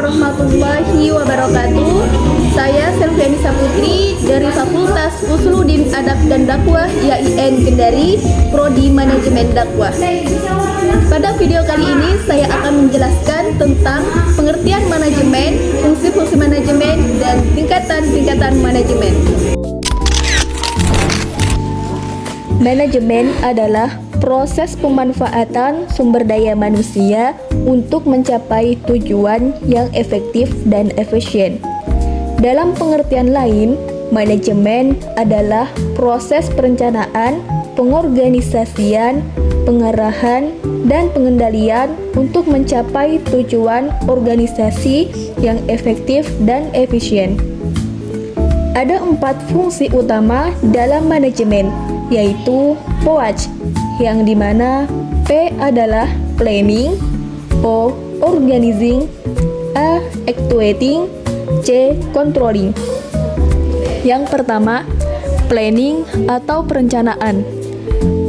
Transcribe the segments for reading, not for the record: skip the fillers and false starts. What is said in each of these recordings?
warahmatullahi wabarakatuh. Saya Selvianisa Putri dari Fakultas Usuluddin Adab dan Dakwah YIN Kendari, Prodi Manajemen Dakwah. Pada video kali ini saya akan menjelaskan tentang pengertian manajemen, fungsi-fungsi manajemen, dan tingkatan-tingkatan manajemen. Manajemen adalah proses pemanfaatan sumber daya manusia untuk mencapai tujuan yang efektif dan efisien. Dalam pengertian lain, manajemen adalah proses perencanaan, pengorganisasian, pengarahan, dan pengendalian untuk mencapai tujuan organisasi yang efektif dan efisien. Ada 4 fungsi utama dalam manajemen, yaitu POAJ, yang dimana P adalah planning, O organizing, A actuating, C controlling. Yang pertama, planning atau perencanaan.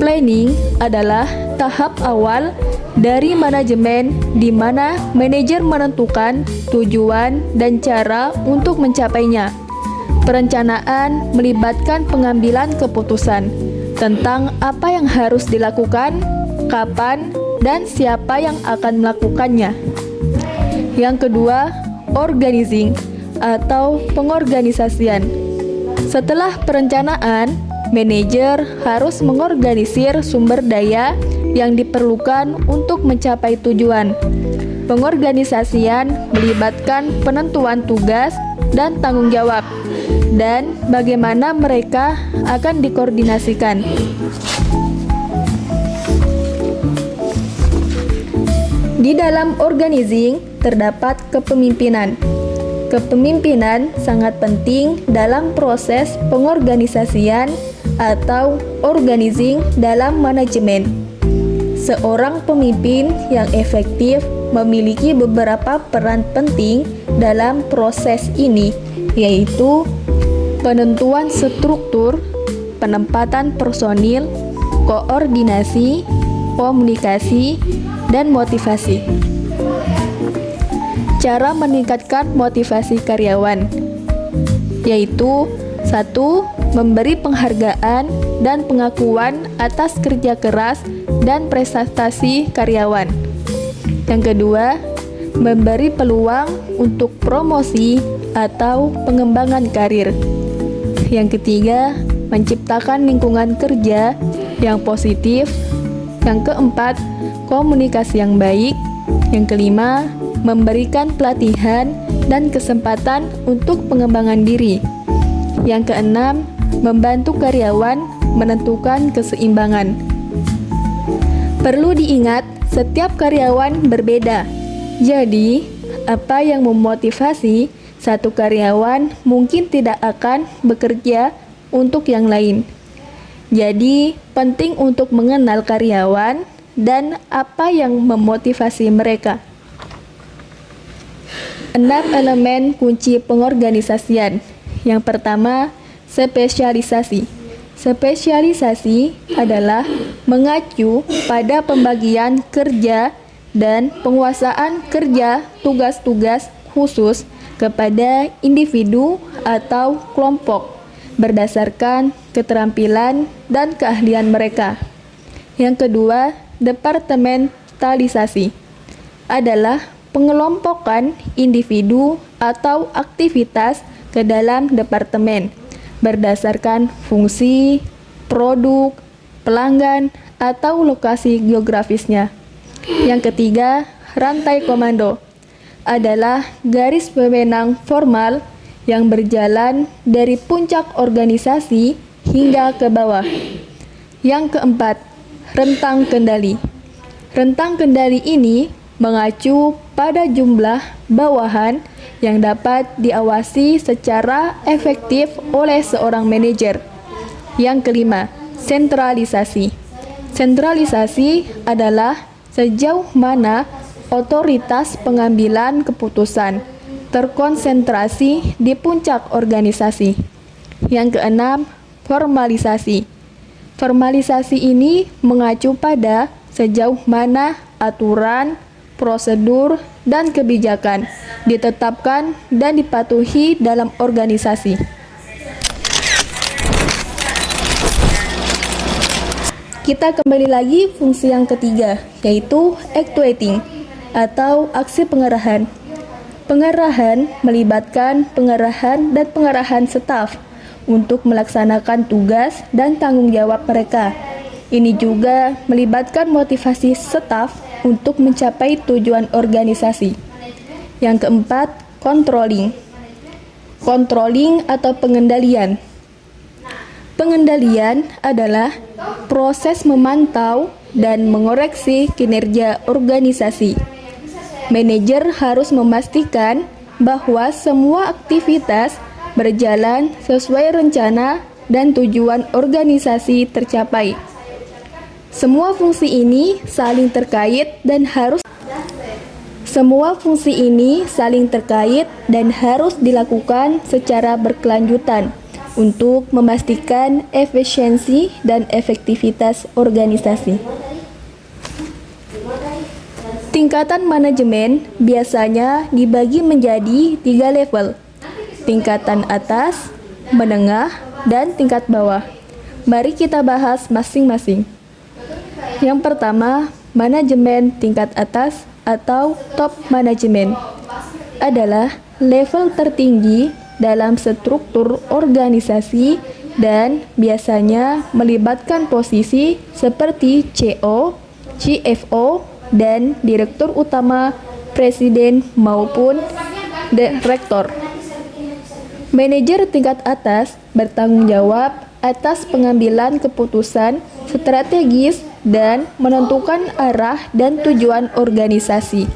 Planning adalah tahap awal dari manajemen di mana manajer menentukan tujuan dan cara untuk mencapainya. Perencanaan melibatkan pengambilan keputusan tentang apa yang harus dilakukan, kapan, dan siapa yang akan melakukannya. Yang kedua, organizing atau pengorganisasian. Setelah perencanaan, manajer harus mengorganisir sumber daya yang diperlukan untuk mencapai tujuan. Pengorganisasian melibatkan penentuan tugas dan tanggung jawab, dan bagaimana mereka akan dikoordinasikan. Di dalam organizing terdapat kepemimpinan. Kepemimpinan sangat penting dalam proses pengorganisasian atau organizing dalam manajemen. Seorang pemimpin yang efektif memiliki beberapa peran penting dalam proses ini, yaitu penentuan struktur, penempatan personil, koordinasi, komunikasi, dan motivasi. Cara meningkatkan motivasi karyawan, yaitu 1. Memberi penghargaan dan pengakuan atas kerja keras dan prestasi karyawan. Yang kedua, memberi peluang untuk promosi atau pengembangan karir. Yang ketiga, menciptakan lingkungan kerja yang positif. Yang keempat, komunikasi yang baik. Yang kelima, memberikan pelatihan dan kesempatan untuk pengembangan diri. Yang keenam, membantu karyawan menentukan keseimbangan. Perlu diingat, setiap karyawan berbeda. Jadi, apa yang memotivasi satu karyawan mungkin tidak akan bekerja untuk yang lain. Jadi, penting untuk mengenal karyawan dan apa yang memotivasi mereka. 6 elemen kunci pengorganisasian. Yang pertama, spesialisasi. Spesialisasi adalah mengacu pada pembagian kerja dan penguasaan kerja tugas-tugas khusus kepada individu atau kelompok berdasarkan keterampilan dan keahlian mereka. Yang kedua, departementalisasi adalah pengelompokan individu atau aktivitas ke dalam departemen berdasarkan fungsi, produk, pelanggan, atau lokasi geografisnya. Yang ketiga, rantai komando adalah garis pemenang formal yang berjalan dari puncak organisasi hingga ke bawah. Yang keempat, rentang kendali. Rentang kendali ini mengacu pada jumlah bawahan yang dapat diawasi secara efektif oleh seorang manajer. Yang kelima, sentralisasi. Sentralisasi adalah sejauh mana otoritas pengambilan keputusan terkonsentrasi di puncak organisasi. Yang keenam, formalisasi. Formalisasi ini mengacu pada sejauh mana aturan, prosedur, dan kebijakan ditetapkan dan dipatuhi dalam organisasi. Kita kembali lagi fungsi yang ketiga, yaitu actuating atau aksi pengarahan. Pengarahan melibatkan pengarahan dan pengarahan staf untuk melaksanakan tugas dan tanggung jawab mereka. Ini juga melibatkan motivasi staf untuk mencapai tujuan organisasi. Yang keempat, controlling. Controlling atau pengendalian. Pengendalian adalah proses memantau dan mengoreksi kinerja organisasi. Manajer harus memastikan bahwa semua aktivitas berjalan sesuai rencana dan tujuan organisasi tercapai. Semua fungsi ini saling terkait dan harus dilakukan secara berkelanjutan untuk memastikan efisiensi dan efektivitas organisasi. Tingkatan manajemen biasanya dibagi menjadi 3 level: tingkatan atas, menengah, dan tingkat bawah. Mari kita bahas masing-masing. Yang pertama, manajemen tingkat atas atau top manajemen adalah level tertinggi dalam struktur organisasi dan biasanya melibatkan posisi seperti CO, CFO, dan direktur utama, presiden maupun direktur. Manajer tingkat atas bertanggung jawab atas pengambilan keputusan strategis dan menentukan arah dan tujuan organisasi.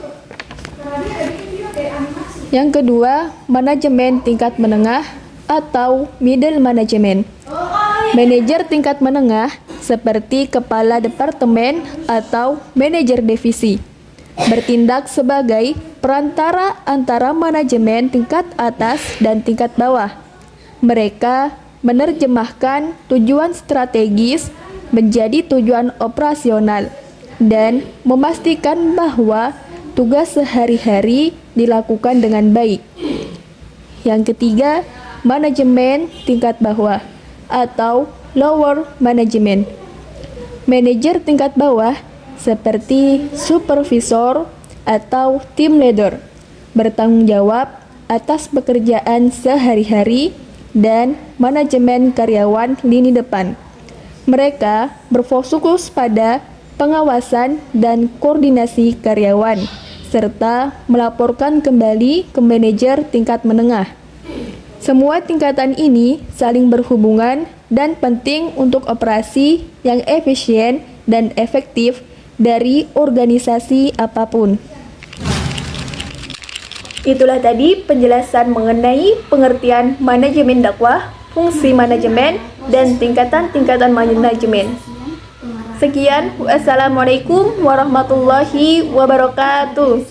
Yang kedua, manajemen tingkat menengah atau middle management. Manajer tingkat menengah seperti kepala departemen atau manajer divisi bertindak sebagai perantara antara manajemen tingkat atas dan tingkat bawah. Mereka menerjemahkan tujuan strategis menjadi tujuan operasional dan memastikan bahwa tugas sehari-hari dilakukan dengan baik. Yang ketiga, manajemen tingkat bawah atau lower management. Manajer tingkat bawah seperti supervisor atau team leader bertanggung jawab atas pekerjaan sehari-hari dan manajemen karyawan lini depan. Mereka berfokus pada pengawasan dan koordinasi karyawan serta melaporkan kembali ke manajer tingkat menengah. Semua tingkatan ini saling berhubungan dan penting untuk operasi yang efisien dan efektif dari organisasi apapun. Itulah tadi penjelasan mengenai pengertian manajemen dakwah, fungsi manajemen, dan tingkatan-tingkatan manajemen. Sekian, wassalamualaikum warahmatullahi wabarakatuh.